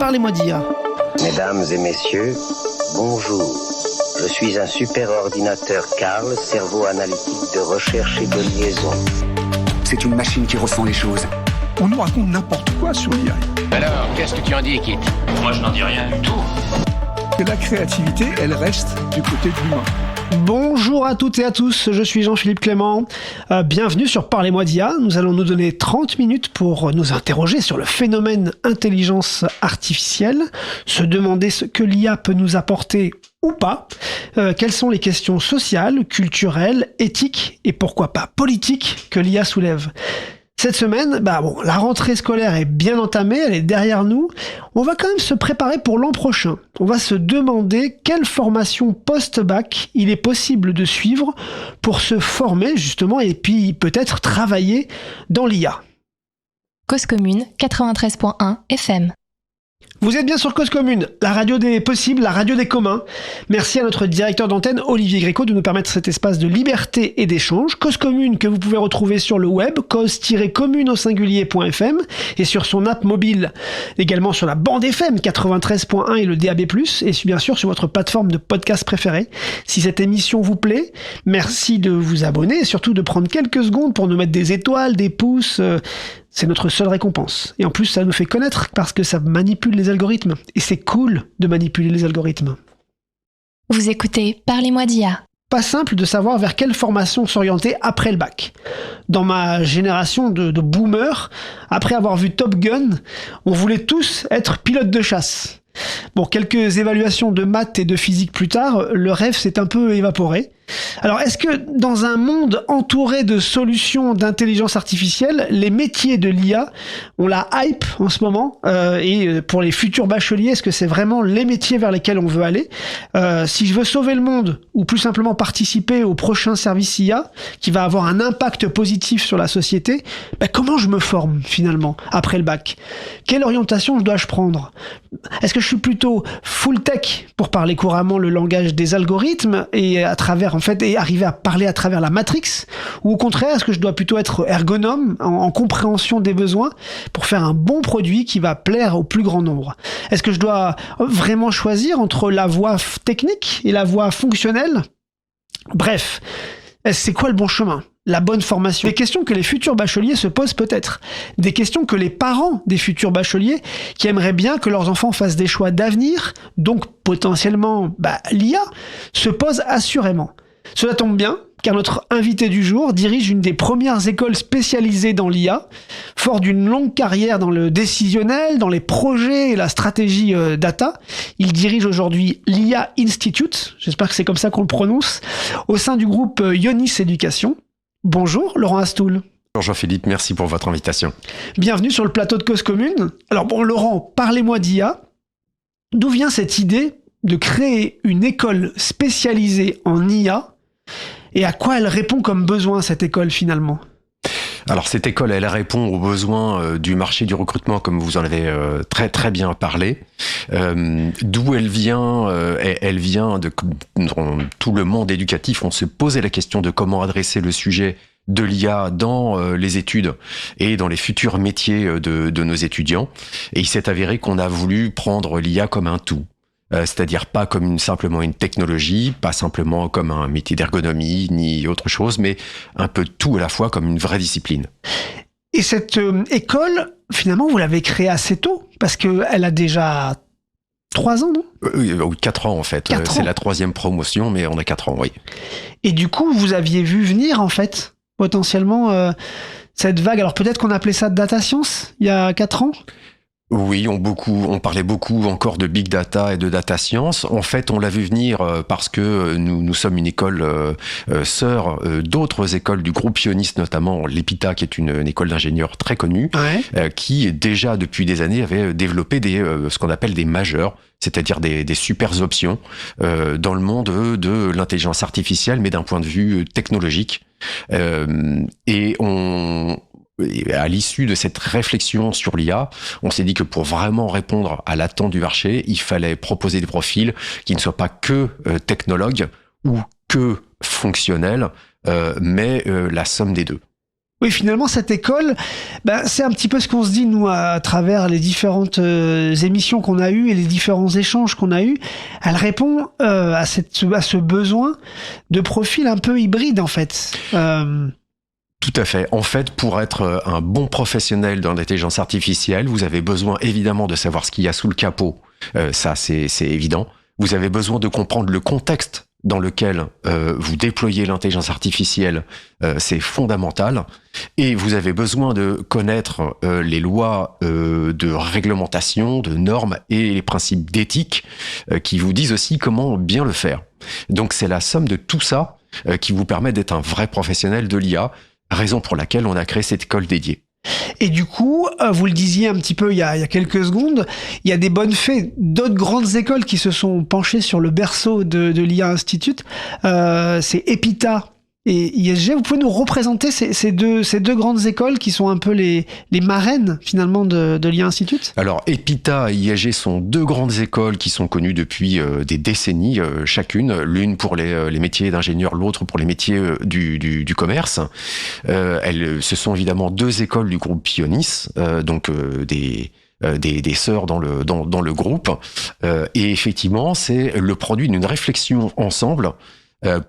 Parlez-moi d'IA. Mesdames et messieurs, bonjour. Je suis un super ordinateur Carl, cerveau analytique de recherche et de liaison. C'est une machine qui ressent les choses. On nous raconte n'importe quoi sur l'IA. Alors, qu'est-ce que tu en dis, Kit? Moi, je n'en dis rien du tout. Que la créativité, elle reste du côté de l'humain. Bonjour à toutes et à tous, je suis Jean-Philippe Clément. Bienvenue sur Parlez-moi d'IA. Nous allons nous donner 30 minutes pour nous interroger sur le phénomène intelligence artificielle, se demander ce que l'IA peut nous apporter ou pas, quelles sont les questions sociales, culturelles, éthiques et pourquoi pas politiques que l'IA soulève. Cette semaine, la rentrée scolaire est bien entamée, elle est derrière nous. On va quand même se préparer pour l'an prochain. On va se demander quelle formation post-bac il est possible de suivre pour se former justement et puis peut-être travailler dans l'IA. Cause Commune 93.1 FM. Vous êtes bien sur Cause Commune, la radio des possibles, la radio des communs. Merci à notre directeur d'antenne, Olivier Gréco, de nous permettre cet espace de liberté et d'échange. Cause Commune que vous pouvez retrouver sur le web, cause-commune au singulier.fm et sur son app mobile. Également sur la bande FM 93.1 et le DAB+, et bien sûr sur votre plateforme de podcast préférée. Si cette émission vous plaît, merci de vous abonner et surtout de prendre quelques secondes pour nous mettre des étoiles, des pouces. C'est notre seule récompense. Et en plus, ça nous fait connaître parce que ça manipule les algorithmes. Et c'est cool de manipuler les algorithmes. Vous écoutez Parlez-moi d'IA. Pas simple de savoir vers quelle formation s'orienter après le bac. Dans ma génération de boomers, après avoir vu Top Gun, on voulait tous être pilotes de chasse. Bon, quelques évaluations de maths et de physique plus tard, le rêve s'est un peu évaporé. Alors, est-ce que dans un monde entouré de solutions d'intelligence artificielle, les métiers de l'IA ont la hype en ce moment et pour les futurs bacheliers, est-ce que c'est vraiment les métiers vers lesquels on veut aller? Si je veux sauver le monde ou plus simplement participer au prochain service IA qui va avoir un impact positif sur la société, comment je me forme finalement après le bac? Quelle orientation dois-je prendre? Est-ce que je suis plutôt full tech pour parler couramment le langage des algorithmes et et arriver à parler à travers la matrix, ou au contraire, est-ce que je dois plutôt être ergonome en compréhension des besoins pour faire un bon produit qui va plaire au plus grand nombre? Est-ce que je dois vraiment choisir entre la voie technique et la voie fonctionnelle? Bref, c'est quoi le bon chemin? La bonne formation. Des questions que les futurs bacheliers se posent peut-être. Des questions que les parents des futurs bacheliers qui aimeraient bien que leurs enfants fassent des choix d'avenir, donc potentiellement l'IA, se posent assurément. Cela tombe bien, car notre invité du jour dirige une des premières écoles spécialisées dans l'IA, fort d'une longue carrière dans le décisionnel, dans les projets et la stratégie data. Il dirige aujourd'hui l'IA Institute, j'espère que c'est comme ça qu'on le prononce, au sein du groupe Ionis Éducation. Bonjour Laurent Astoul. Bonjour Jean-Philippe, merci pour votre invitation. Bienvenue sur le plateau de Cause Commune. Alors Laurent, parlez-moi d'IA. D'où vient cette idée de créer une école spécialisée en IA et à quoi elle répond comme besoin cette école finalement? Alors cette école, elle répond aux besoins du marché du recrutement, comme vous en avez très très bien parlé. D'où elle vient de dans tout le monde éducatif. On se posait la question de comment adresser le sujet de l'IA dans les études et dans les futurs métiers de nos étudiants. Et il s'est avéré qu'on a voulu prendre l'IA comme un tout. C'est-à-dire pas comme simplement une technologie, pas simplement comme un métier d'ergonomie, ni autre chose, mais un peu tout à la fois comme une vraie discipline. Et cette école, finalement, vous l'avez créée assez tôt, parce qu'elle a déjà 3 ans, non? 4 ans en fait. 4 ans. C'est la 3e promotion, mais on a 4 ans, oui. Et du coup, vous aviez vu venir, en fait, potentiellement, cette vague. Alors peut-être qu'on appelait ça data science, il y a 4 ans? Oui, on parlait beaucoup encore de big data et de data science. En fait, on l'a vu venir parce que nous sommes une école sœur d'autres écoles du groupe Ionis, notamment l'EPITA, qui est une école d'ingénieurs très connue, qui déjà depuis des années avait développé ce qu'on appelle des majeurs, c'est-à-dire des super options dans le monde de l'intelligence artificielle, mais d'un point de vue technologique. Et à l'issue de cette réflexion sur l'IA, on s'est dit que pour vraiment répondre à l'attente du marché, il fallait proposer des profils qui ne soient pas que technologues ou que fonctionnels, mais la somme des deux. Oui, finalement, cette école, c'est un petit peu ce qu'on se dit, nous, à travers les différentes émissions qu'on a eues et les différents échanges qu'on a eus. Elle répond à ce besoin de profil un peu hybride, en fait. Tout à fait. En fait, pour être un bon professionnel dans l'intelligence artificielle, vous avez besoin évidemment de savoir ce qu'il y a sous le capot. Ça, c'est évident. Vous avez besoin de comprendre le contexte dans lequel vous déployez l'intelligence artificielle, c'est fondamental. Et vous avez besoin de connaître les lois de réglementation, de normes et les principes d'éthique qui vous disent aussi comment bien le faire. Donc c'est la somme de tout ça qui vous permet d'être un vrai professionnel de l'IA, raison pour laquelle on a créé cette école dédiée. Et du coup, vous le disiez un petit peu il y a quelques secondes, il y a des bonnes fées d'autres grandes écoles qui se sont penchées sur le berceau de l'IA Institute. C'est EPITA et ISG. Vous pouvez nous représenter ces deux grandes écoles qui sont un peu les marraines finalement de l'IA Institute? Alors EPITA et ISG sont deux grandes écoles qui sont connues depuis des décennies chacune, l'une pour les métiers d'ingénieur, l'autre pour les métiers du commerce. Ce sont évidemment deux écoles du groupe Pionis, donc des sœurs dans le groupe. Et effectivement, c'est le produit d'une réflexion ensemble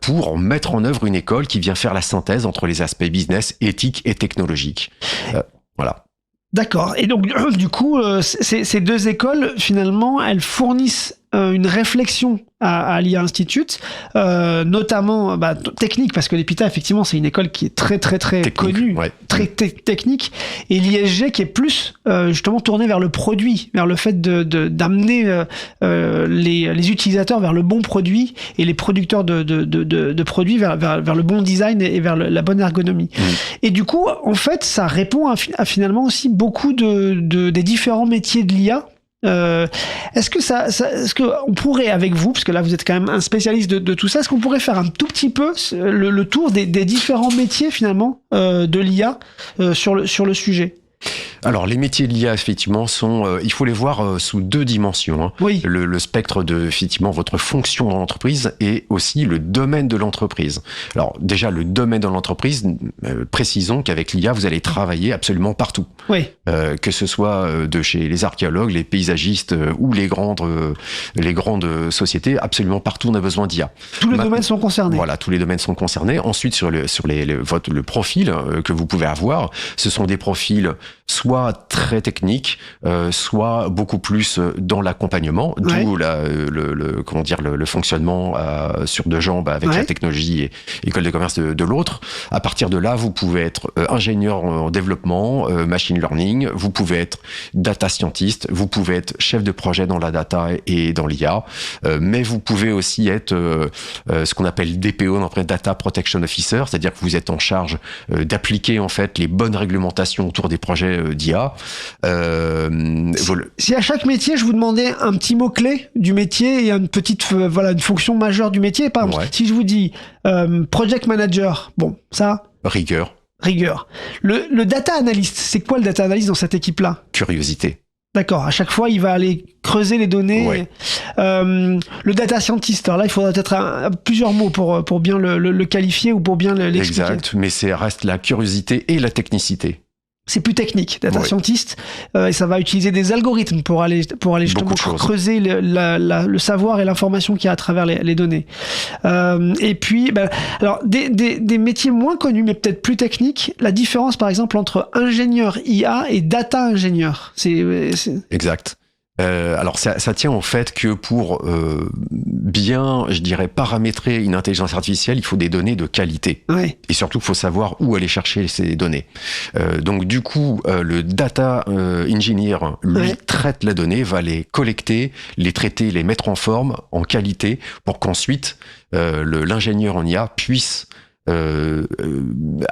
pour mettre en œuvre une école qui vient faire la synthèse entre les aspects business, éthiques et technologiques. Voilà. D'accord. Et donc, du coup, ces deux écoles, finalement, elles fournissent une réflexion à l'IA Institute, notamment technique, parce que l'EPITA, effectivement, c'est une école qui est très, très, très technique, connue, ouais. très technique, et l'ISG qui est plus, justement, tournée vers le produit, vers le fait d'amener les utilisateurs vers le bon produit et les producteurs de produits vers le bon design et vers la bonne ergonomie. Et du coup, en fait, ça répond à finalement aussi beaucoup des différents métiers de l'IA. Est-ce que on pourrait, avec vous, parce que là vous êtes quand même un spécialiste de tout ça, est-ce qu'on pourrait faire un tout petit peu le tour des différents métiers finalement de l'IA sur le sujet? Alors, les métiers de l'IA, effectivement, il faut les voir sous deux dimensions. Hein. Oui. Le spectre de, effectivement, votre fonction dans l'entreprise et aussi le domaine de l'entreprise. Alors, déjà, le domaine de l'entreprise, précisons qu'avec l'IA, vous allez travailler absolument partout. Oui. Que ce soit de chez les archéologues, les paysagistes ou les grandes sociétés, absolument partout, on a besoin d'IA. Tous les domaines sont concernés. Voilà, tous les domaines sont concernés. Ensuite, sur le profil que vous pouvez avoir, ce sont des profils soit très techniques, soit beaucoup plus dans l'accompagnement, d'où le fonctionnement sur deux jambes avec la technologie et école de commerce de l'autre. À partir de là, vous pouvez être ingénieur en développement, machine learning, vous pouvez être data scientist, vous pouvez être chef de projet dans la data et dans l'IA, mais vous pouvez aussi être ce qu'on appelle DPO, Data Protection Officer, c'est-à-dire que vous êtes en charge d'appliquer en fait les bonnes réglementations autour des projets d'IA. Si à chaque métier, je vous demandais un petit mot-clé du métier et une petite une fonction majeure du métier, par exemple, si je vous dis project manager, bon, ça... Rigueur. Le data analyst, c'est quoi le data analyst dans cette équipe-là? Curiosité. D'accord, à chaque fois, il va aller creuser les données. Ouais. Le data scientist, alors là, il faudra peut-être plusieurs mots pour bien le qualifier ou pour bien l'expliquer. Exact, mais reste la curiosité et la technicité. C'est plus technique, data scientist, et ça va utiliser des algorithmes pour aller justement creuser le savoir et l'information qu'il y a à travers les données. Et puis, alors des métiers moins connus, mais peut-être plus techniques, la différence par exemple entre ingénieur IA et data ingénieur. Exact. Alors ça tient au fait que pour bien, je dirais, paramétrer une intelligence artificielle, il faut des données de qualité. Ouais. Et surtout, il faut savoir où aller chercher ces données. Donc du coup, le data engineer, lui, traite la donnée, va les collecter, les traiter, les mettre en forme, en qualité, pour qu'ensuite l'ingénieur en IA puisse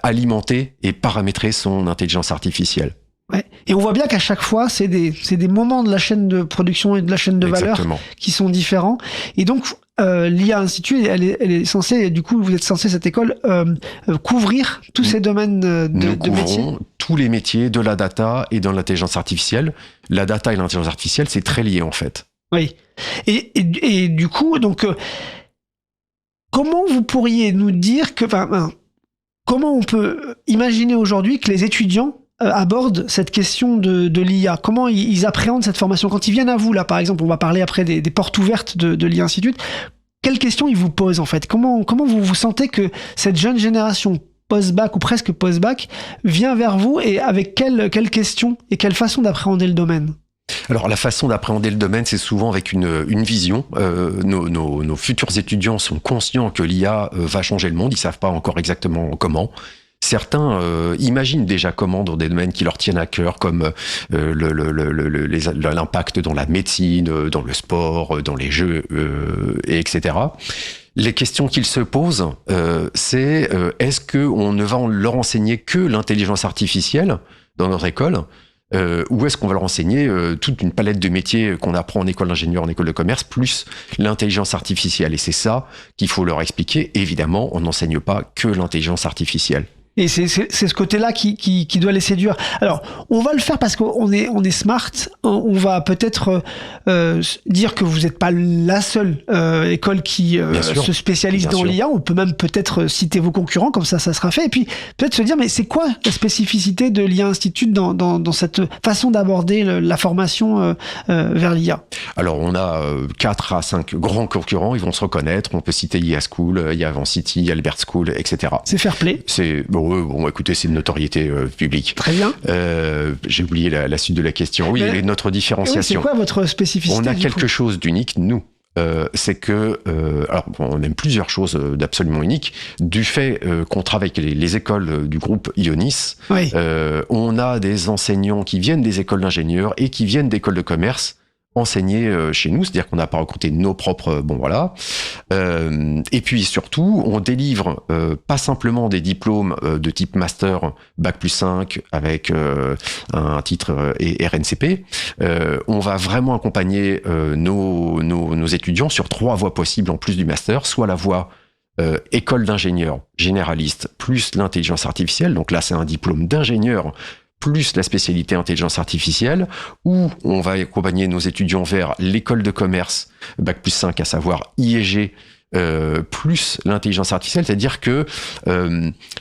alimenter et paramétrer son intelligence artificielle. Ouais. Et on voit bien qu'à chaque fois, c'est des moments de la chaîne de production et de la chaîne de valeur qui sont différents. Et donc, l'IA Institute, elle est censée, du coup, vous êtes censé, cette école, couvrir tous ces domaines de métiers. Tous les métiers de la data et de l'intelligence artificielle. La data et l'intelligence artificielle, c'est très lié, en fait. Oui. Et du coup, donc, comment vous pourriez nous dire que, comment on peut imaginer aujourd'hui que les étudiants abordent cette question de l'IA? Comment ils appréhendent cette formation? Quand ils viennent à vous, là, par exemple, on va parler après des portes ouvertes de l'IA Institute, quelles questions ils vous posent, en fait? Comment vous sentez que cette jeune génération post-bac ou presque post-bac vient vers vous, et avec quelles questions et quelle façon d'appréhender le domaine? Alors la façon d'appréhender le domaine, c'est souvent avec une vision. Nos futurs étudiants sont conscients que l'IA va changer le monde, ils savent pas encore exactement comment. Certains imaginent déjà comment dans des domaines qui leur tiennent à cœur, comme l'impact dans la médecine, dans le sport, dans les jeux, etc. Les questions qu'ils se posent, c'est est-ce qu'on ne va leur enseigner que l'intelligence artificielle dans notre école, ou est-ce qu'on va leur enseigner toute une palette de métiers qu'on apprend en école d'ingénieur, en école de commerce, plus l'intelligence artificielle? Et c'est ça qu'il faut leur expliquer. Évidemment, on n'enseigne pas que l'intelligence artificielle. Et c'est ce côté-là qui doit les séduire. Alors, on va le faire parce qu'on est smart. On va peut-être dire que vous n'êtes pas la seule école qui se spécialise dans l'IA. On peut même peut-être citer vos concurrents, comme ça sera fait. Et puis, peut-être se dire, mais c'est quoi la spécificité de l'IA Institute dans cette façon d'aborder la formation vers l'IA? Alors, on a 4 à 5 grands concurrents. Ils vont se reconnaître. On peut citer IA School, il y a Avancity, il y a Albert School, etc. C'est fair play. Bon, écoutez, c'est une notoriété publique. Très bien. J'ai oublié la suite de la question. Oui, et notre différenciation. C'est quoi votre spécificité? On a quelque chose d'unique, nous. C'est que, alors on aime plusieurs choses d'absolument uniques. Du fait qu'on travaille avec les écoles du groupe Ionis, oui. On a des enseignants qui viennent des écoles d'ingénieurs et qui viennent d'écoles de commerce enseigner chez nous, c'est-à-dire qu'on n'a pas recruté nos propres, et puis surtout, on délivre pas simplement des diplômes de type master, bac plus 5 avec un titre et RNCP. On va vraiment accompagner nos étudiants sur 3 voies possibles en plus du master, soit la voie école d'ingénieur généraliste plus l'intelligence artificielle, donc là c'est un diplôme d'ingénieur plus la spécialité intelligence artificielle, où on va accompagner nos étudiants vers l'école de commerce, bac plus 5, à savoir IEG, plus l'intelligence artificielle, c'est-à-dire que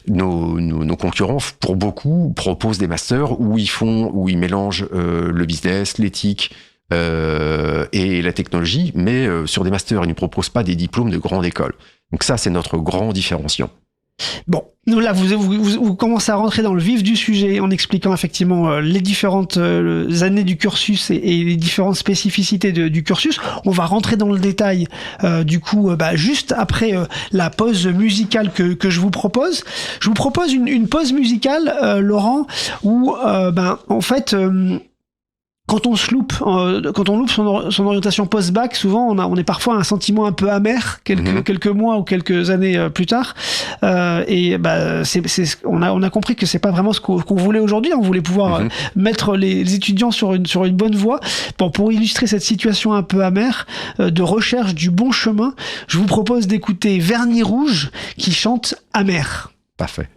nos concurrents, pour beaucoup, proposent des masters où ils mélangent le business, l'éthique, et la technologie, mais sur des masters, ils ne proposent pas des diplômes de grande école. Donc ça, c'est notre grand différenciant. Bon, nous là, vous commencez à rentrer dans le vif du sujet en expliquant effectivement les différentes années du cursus et les différentes spécificités du cursus. On va rentrer dans le détail juste après la pause musicale que je vous propose. Je vous propose une pause musicale, Laurent, où en fait... Quand on loupe son orientation post-bac, souvent on est parfois un sentiment un peu amer quelques mois ou quelques années plus tard. On a compris que c'est pas vraiment ce qu'on voulait aujourd'hui. On voulait pouvoir mettre les étudiants sur une bonne voie. Bon, pour illustrer cette situation un peu amère de recherche du bon chemin, je vous propose d'écouter Vernis Rouge qui chante Amer. Parfait.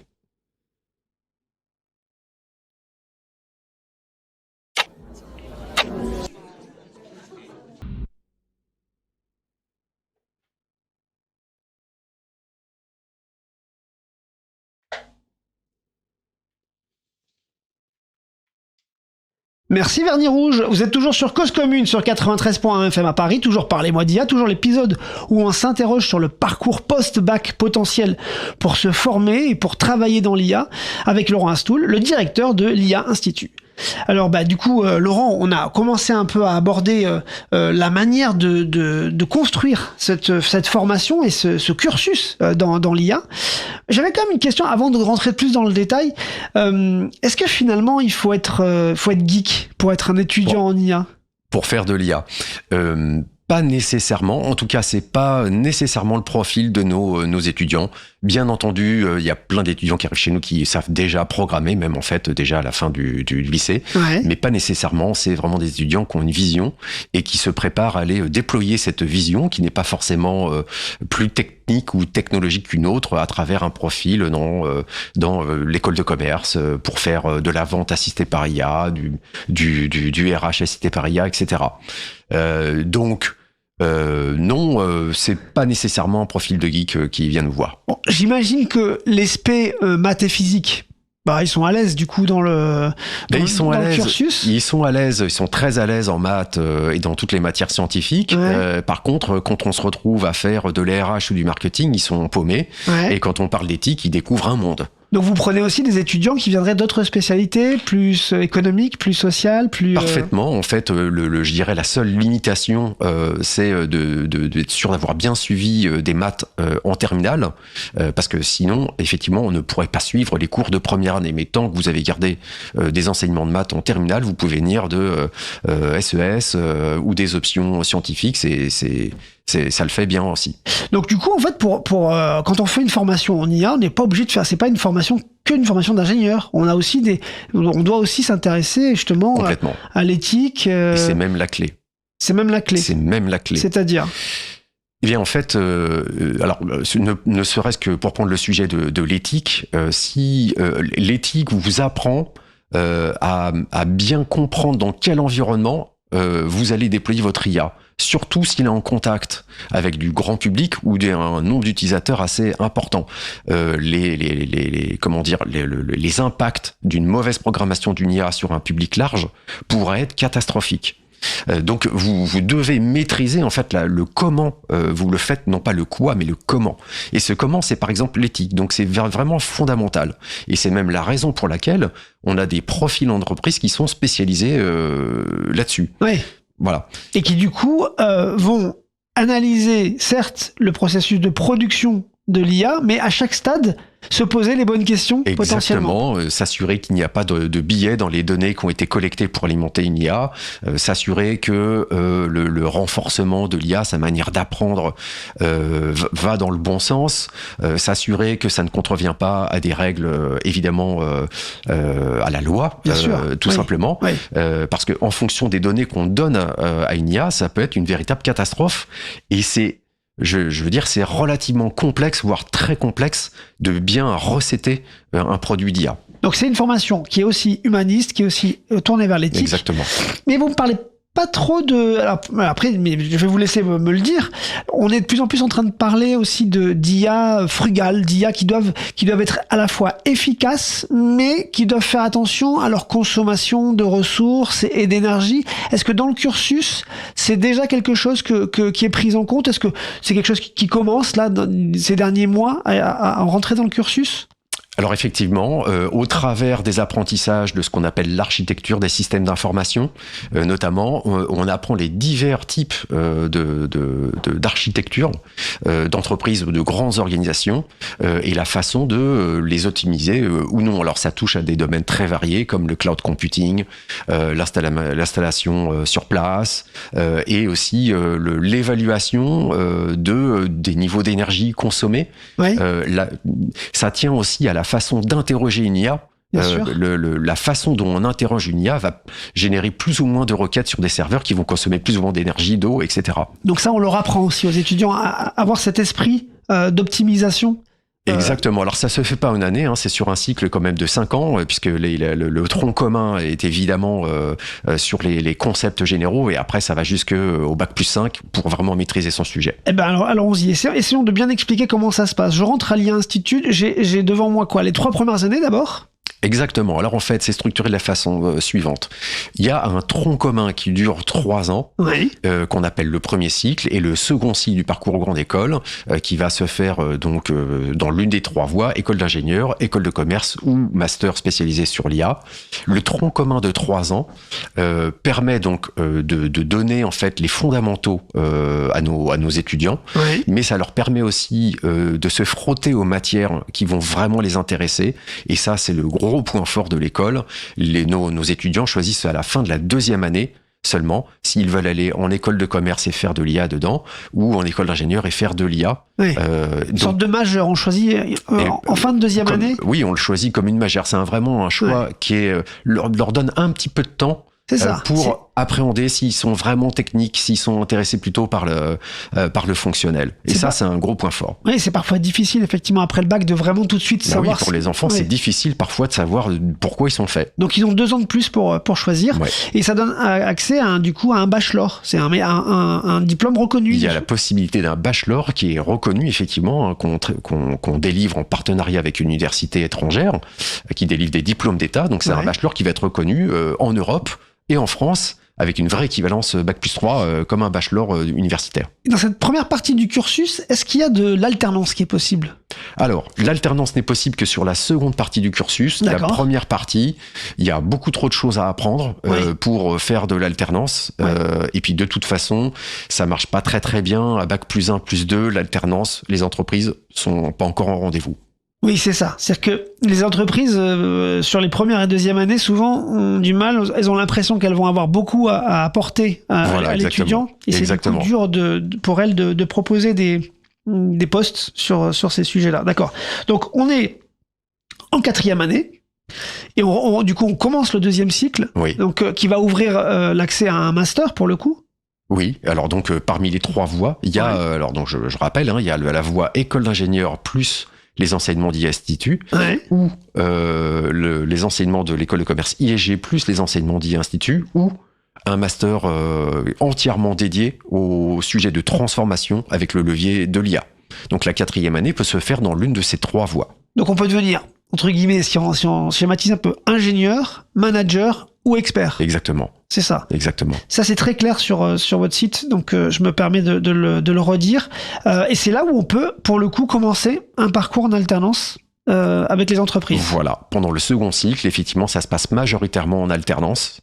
Merci Vernis Rouge, vous êtes toujours sur Cause Commune sur 93.1 FM à Paris, toujours Parlez-moi d'IA, toujours l'épisode où on s'interroge sur le parcours post-bac potentiel pour se former et pour travailler dans l'IA avec Laurent Astoul, le directeur de l'IA Institute. Alors Laurent, on a commencé un peu à aborder la manière de construire cette formation et ce cursus dans l'IA. J'avais quand même une question avant de rentrer plus dans le détail. Est-ce que finalement il faut être geek pour être un étudiant en IA? Pour faire de l'IA, pas nécessairement. En tout cas, c'est pas nécessairement le profil de nos étudiants. Bien entendu, il y a plein d'étudiants qui arrivent chez nous qui savent déjà programmer, même en fait déjà à la fin du lycée. Ouais. Mais pas nécessairement. C'est vraiment des étudiants qui ont une vision et qui se préparent à aller déployer cette vision, qui n'est pas forcément plus technique ou technologique qu'une autre, à travers un profil dans l'école de commerce pour faire de la vente assistée par IA, du RH assisté par IA, etc. Donc Non, c'est pas nécessairement un profil de geek qui vient nous voir. Bon, j'imagine que l'aspect maths et physique, ils sont à l'aise du coup dans le cursus. Ils sont à l'aise, ils sont très à l'aise en maths et dans toutes les matières scientifiques. Ouais. Par contre, quand on se retrouve à faire de l'ARH ou du marketing, ils sont paumés. Ouais. Et quand on parle d'éthique, ils découvrent un monde. Donc vous prenez aussi des étudiants qui viendraient d'autres spécialités, plus économiques, plus sociales, plus... Parfaitement. En fait, je dirais la seule limitation, c'est d'être sûr d'avoir bien suivi des maths en terminale, parce que sinon, effectivement, on ne pourrait pas suivre les cours de première année. Mais tant que vous avez gardé des enseignements de maths en terminale, vous pouvez venir de SES ou des options scientifiques. Ça le fait bien aussi. Donc du coup, en fait, pour quand on fait une formation en IA, on n'est pas obligé de faire. C'est pas une formation d'ingénieur. On doit aussi s'intéresser justement à l'éthique. Et c'est même la clé. C'est même la clé. C'est-à-dire. Eh bien, en fait, ne serait-ce que pour prendre le sujet de l'éthique, si l'éthique vous apprend à bien comprendre dans quel environnement vous allez déployer votre IA, surtout s'il est en contact avec du grand public ou un nombre d'utilisateurs assez important. Les impacts d'une mauvaise programmation d'une IA sur un public large pourraient être catastrophiques. Donc vous devez maîtriser en fait le comment. Vous le faites, non pas le quoi, mais le comment. Et ce comment, c'est par exemple l'éthique. Donc c'est vraiment fondamental. Et c'est même la raison pour laquelle on a des profils d'entreprise qui sont spécialisés là-dessus. Oui. Voilà. Et qui du coup vont analyser certes le processus de production de l'IA, mais à chaque stade se poser les bonnes questions potentiellement. Exactement, s'assurer qu'il n'y a pas de biais dans les données qui ont été collectées pour alimenter une IA, s'assurer que le renforcement de l'IA, sa manière d'apprendre, va dans le bon sens, s'assurer que ça ne contrevient pas à des règles, évidemment, à la loi, tout simplement, oui. Parce que en fonction des données qu'on donne à une IA, ça peut être une véritable catastrophe, et je veux dire, c'est relativement complexe, voire très complexe, de bien recéter un produit d'IA. Donc c'est une formation qui est aussi humaniste, qui est aussi tournée vers l'éthique. Exactement. Mais vous me parlez pas trop de... Alors, après, mais je vais vous laisser me le dire. On est de plus en plus en train de parler aussi d'IA frugales, d'IA qui doivent être à la fois efficaces, mais qui doivent faire attention à leur consommation de ressources et d'énergie. Est-ce que dans le cursus, c'est déjà quelque chose qui est pris en compte? Est-ce que c'est quelque chose qui commence là, ces derniers mois, à rentrer dans le cursus? Alors effectivement, au travers des apprentissages de ce qu'on appelle l'architecture des systèmes d'information, notamment, on apprend les divers types d'architecture d'entreprises ou de grandes organisations et la façon de les optimiser ou non. Alors ça touche à des domaines très variés comme le cloud computing, l'installation sur place et aussi l'évaluation des niveaux d'énergie consommés. Oui. Ça tient aussi à la façon d'interroger une IA. La façon dont on interroge une IA va générer plus ou moins de requêtes sur des serveurs qui vont consommer plus ou moins d'énergie, d'eau, etc. Donc ça, on leur apprend aussi aux étudiants à avoir cet esprit d'optimisation. Exactement. Alors ça se fait pas en une année, c'est sur un cycle quand même de 5 ans, puisque le tronc commun est évidemment sur les concepts généraux, et après ça va jusqu'au bac plus 5 pour vraiment maîtriser son sujet. Eh ben alors allons-y, essayons de bien expliquer comment ça se passe. Je rentre à l'IA Institute, j'ai devant moi les 3 premières années d'abord? Exactement. Alors en fait, c'est structuré de la façon suivante. Il y a un tronc commun qui dure 3 ans, oui. Qu'on appelle le premier cycle, et le second cycle du parcours grande école, qui va se faire dans l'une des 3 voies, école d'ingénieur, école de commerce ou master spécialisé sur l'IA. Le tronc commun de 3 ans permet donc de donner en fait les fondamentaux à nos étudiants, oui. Mais ça leur permet aussi de se frotter aux matières qui vont vraiment les intéresser, et ça c'est le gros point fort de l'école. Nos étudiants choisissent à la fin de la 2e année seulement s'ils veulent aller en école de commerce et faire de l'IA dedans, ou en école d'ingénieur et faire de l'IA. Oui. Une sorte de majeur, on choisit en fin de 2e année. Oui, on le choisit comme une majeure. C'est vraiment un choix qui leur donne un petit peu de temps. C'est ça. appréhender s'ils sont vraiment techniques, s'ils sont intéressés plutôt par le fonctionnel. Et ça, c'est un gros point fort. Oui, c'est parfois difficile, effectivement, après le bac, de vraiment tout de suite savoir... Oui, pour les enfants, c'est difficile parfois de savoir pourquoi ils sont faits. Donc, ils ont 2 ans de plus pour choisir. Ouais. Et ça donne accès à un bachelor. C'est un diplôme reconnu. Il y a la possibilité d'un bachelor qui est reconnu, effectivement, qu'on délivre en partenariat avec une université étrangère, qui délivre des diplômes d'État. Donc, c'est un bachelor qui va être reconnu en Europe et en France, avec une vraie équivalence Bac+3 comme un bachelor universitaire. Dans cette première partie du cursus, est-ce qu'il y a de l'alternance qui est possible ? Alors, l'alternance n'est possible que sur la seconde partie du cursus. La première partie, il y a beaucoup trop de choses à apprendre pour faire de l'alternance. Et puis, de toute façon, ça marche pas très très bien. À Bac+1, +2, l'alternance, les entreprises sont pas encore en rendez-vous. Oui, c'est ça. C'est-à-dire que les entreprises, sur les premières et deuxièmes années, souvent, ont du mal. Elles ont l'impression qu'elles vont avoir beaucoup à apporter à l'étudiant. Et c'est beaucoup dur pour elles de proposer des postes sur ces sujets-là. D'accord. Donc, on est en 4e année. Et du coup, on commence le 2e cycle. Oui. Donc, qui va ouvrir l'accès à un master, pour le coup. Oui, alors donc, parmi les 3 voies, il y a, alors donc je rappelle, il y a la voie école d'ingénieur plus les enseignements d'IA-Institut, ou les enseignements de l'école de commerce ISG plus les enseignements d'IA-Institut, ou un master entièrement dédié au sujet de transformation avec le levier de l'IA. Donc la 4e année peut se faire dans l'une de ces 3 voies. Donc on peut devenir, entre guillemets, si on schématise un peu, ingénieur, manager ou expert. Exactement. C'est ça. Exactement. Ça, c'est très clair sur votre site, donc je me permets de le redire. Et c'est là où on peut, pour le coup, commencer un parcours en alternance avec les entreprises. Voilà. Pendant le second cycle, effectivement, ça se passe majoritairement en alternance,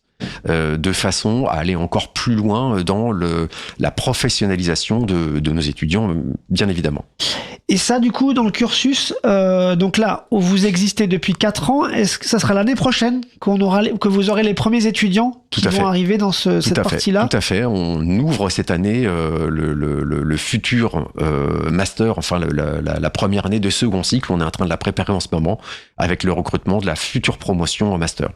de façon à aller encore plus loin dans la professionnalisation de nos étudiants, bien évidemment. Et ça, du coup, dans le cursus, donc là, où vous existez depuis 4 ans, est-ce que ça sera l'année prochaine que vous aurez les premiers étudiants qui vont arriver dans cette partie-là ? Tout à fait. On ouvre cette année le futur master, enfin la première année de second cycle. On est en train de la préparer en ce moment avec le recrutement de la future promotion en master.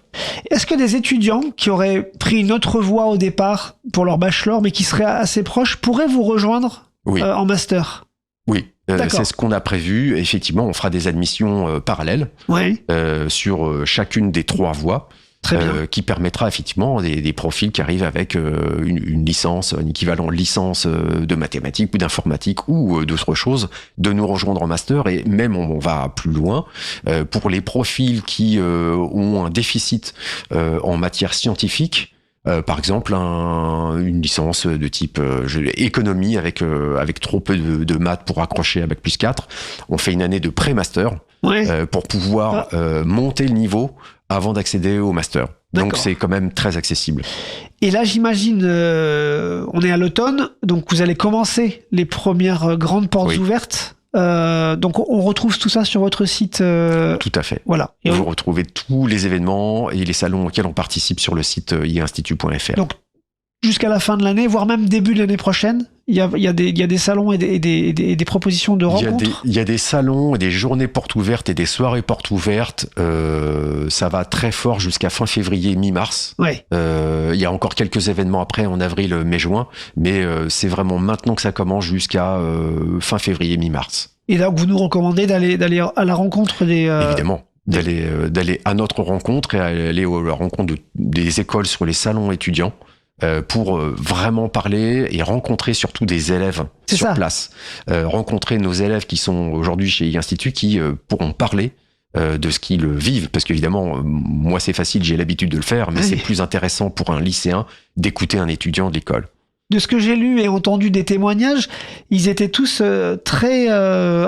Est-ce que des étudiants qui auraient pris une autre voie au départ pour leur bachelor, mais qui seraient assez proches, pourraient vous rejoindre en master ? Oui. C'est ce qu'on a prévu. Effectivement, on fera des admissions parallèles sur chacune des 3 voies, qui permettra effectivement des profils qui arrivent avec une licence, un équivalent licence de mathématiques ou d'informatique ou d'autres choses, de nous rejoindre en master. Et même on va plus loin, pour les profils qui ont un déficit en matière scientifique. Par exemple, une licence de type économie avec trop peu de maths pour accrocher à Bac+4. On fait une année de pré-master pour pouvoir monter le niveau avant d'accéder au master. Donc c'est quand même très accessible. Et là, j'imagine, on est à l'automne, donc vous allez commencer les premières grandes portes ouvertes. Donc on retrouve tout ça sur votre site. Tout à fait. Voilà. Et vous retrouvez tous les événements et les salons auxquels on participe sur le site iainstitut.fr. Donc jusqu'à la fin de l'année, voire même début de l'année prochaine, il y a des salons et des propositions de rencontres. Il y a des salons et des journées portes ouvertes et des soirées portes ouvertes. Ça va très fort jusqu'à fin février, mi-mars. Il y a encore quelques événements après en avril, mai, juin, mais c'est vraiment maintenant que ça commence jusqu'à fin février, mi-mars. Et là, vous nous recommandez d'aller à la rencontre des... Évidemment. D'aller à notre rencontre et aller à la rencontre des écoles sur les salons étudiants. Pour vraiment parler et rencontrer surtout des élèves sur place. Rencontrer nos élèves qui sont aujourd'hui chez IAinstitut qui pourront parler de ce qu'ils vivent. Parce qu'évidemment, moi c'est facile, j'ai l'habitude de le faire, mais c'est plus intéressant pour un lycéen d'écouter un étudiant de l'école. De ce que j'ai lu et entendu des témoignages, ils étaient tous très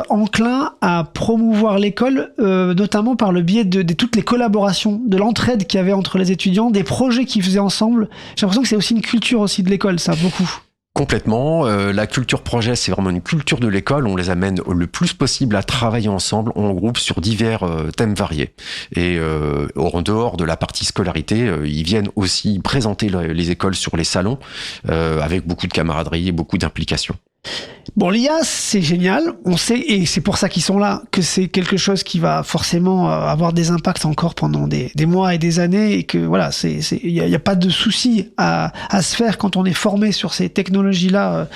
enclins à promouvoir l'école, notamment par le biais de toutes les collaborations, de l'entraide qu'il y avait entre les étudiants, des projets qu'ils faisaient ensemble. J'ai l'impression que c'est aussi une culture aussi de l'école, ça, beaucoup. Complètement. La culture projet, c'est vraiment une culture de l'école. On les amène le plus possible à travailler ensemble en groupe sur divers thèmes variés. Et en dehors de la partie scolarité, ils viennent aussi présenter les écoles sur les salons avec beaucoup de camaraderie et beaucoup d'implication. Bon, l'IA, c'est génial. On sait, et c'est pour ça qu'ils sont là, que c'est quelque chose qui va forcément avoir des impacts encore pendant des mois et des années, et que voilà, il y a pas de souci à se faire quand on est formé sur ces technologies-là.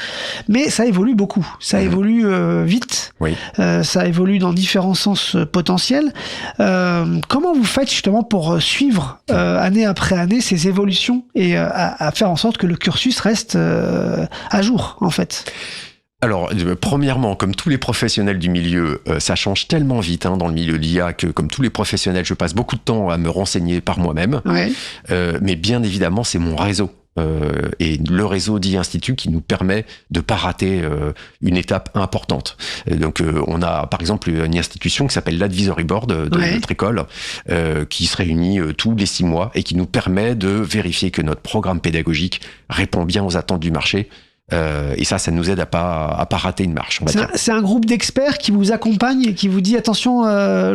Mais ça évolue beaucoup. Ça évolue vite. Oui. Ça évolue dans différents sens potentiels. Comment vous faites justement pour suivre année après année ces évolutions et à faire en sorte que le cursus reste à jour, en fait? Alors, premièrement, comme tous les professionnels du milieu, ça change tellement vite dans le milieu de l'IA que, comme tous les professionnels, je passe beaucoup de temps à me renseigner par moi-même. Ouais. Mais bien évidemment, c'est mon réseau. Et le réseau d'IA Institut qui nous permet de pas rater une étape importante. Donc, on a par exemple une institution qui s'appelle l'Advisory Board de notre école, qui se réunit tous les 6 mois et qui nous permet de vérifier que notre programme pédagogique répond bien aux attentes du marché. Et ça nous aide à pas rater une marche. C'est un groupe d'experts qui vous accompagne et qui vous dit attention,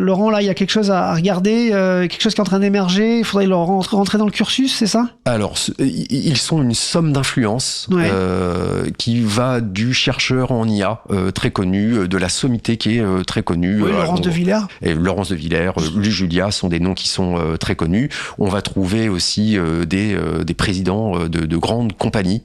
Laurent, là il y a quelque chose à regarder, quelque chose qui est en train d'émerger, il faudrait le rentrer dans le cursus, c'est ça? Alors, ils sont une somme d'influence qui va du chercheur en IA très connu, de la sommité qui est très connue. Oui, Laurence de Villers. Et Laurence de Villers, Julia sont des noms qui sont très connus. On va trouver aussi des présidents de grandes compagnies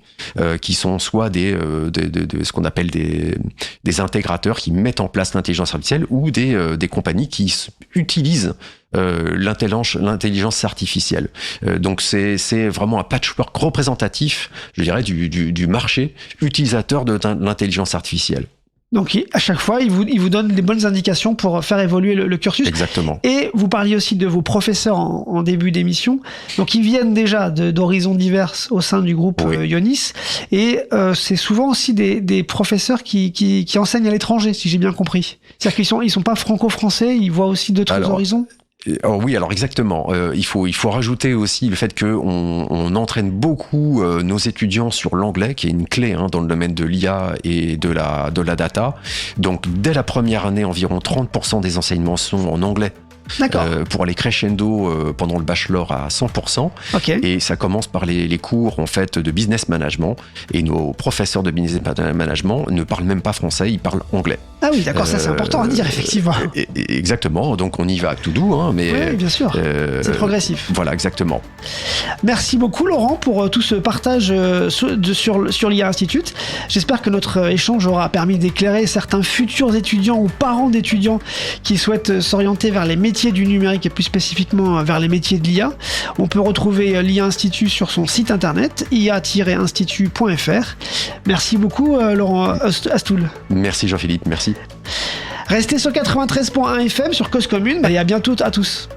qui sont soit ce qu'on appelle des intégrateurs qui mettent en place l'intelligence artificielle ou des compagnies qui utilisent l'intelligence artificielle. Donc c'est vraiment un patchwork représentatif, je dirais, du marché utilisateur de l'intelligence artificielle. Donc à chaque fois, il vous donne les bonnes indications pour faire évoluer le cursus. Exactement. Et vous parliez aussi de vos professeurs en début d'émission. Donc ils viennent déjà d'horizons divers au sein du groupe Ionis. Et c'est souvent aussi des professeurs qui enseignent à l'étranger, si j'ai bien compris. C'est-à-dire qu'ils sont pas franco-français, ils voient aussi d'autres horizons. Oui, alors exactement. Il faut rajouter aussi le fait que on entraîne beaucoup nos étudiants sur l'anglais, qui est une clé dans le domaine de l'IA et de la data. Donc dès la première année, environ 30% des enseignements sont en anglais. D'accord. Pour aller crescendo pendant le bachelor à 100%. Okay. Et ça commence par les cours en fait de business management. Et nos professeurs de business management ne parlent même pas français, ils parlent anglais. Ah oui, d'accord, ça c'est important à dire, effectivement. Exactement, donc on y va tout doux. Mais, oui, bien sûr, c'est progressif. Voilà, exactement. Merci beaucoup Laurent pour tout ce partage sur l'IA Institute. J'espère que notre échange aura permis d'éclairer certains futurs étudiants ou parents d'étudiants qui souhaitent s'orienter vers les métiers du numérique et plus spécifiquement vers les métiers de l'IA. On peut retrouver l'IA Institut sur son site internet ia-institut.fr. Merci beaucoup Laurent Astoul. Merci Jean-Philippe, merci. Restez sur 93.1 FM sur Cause Commune et à bientôt à tous.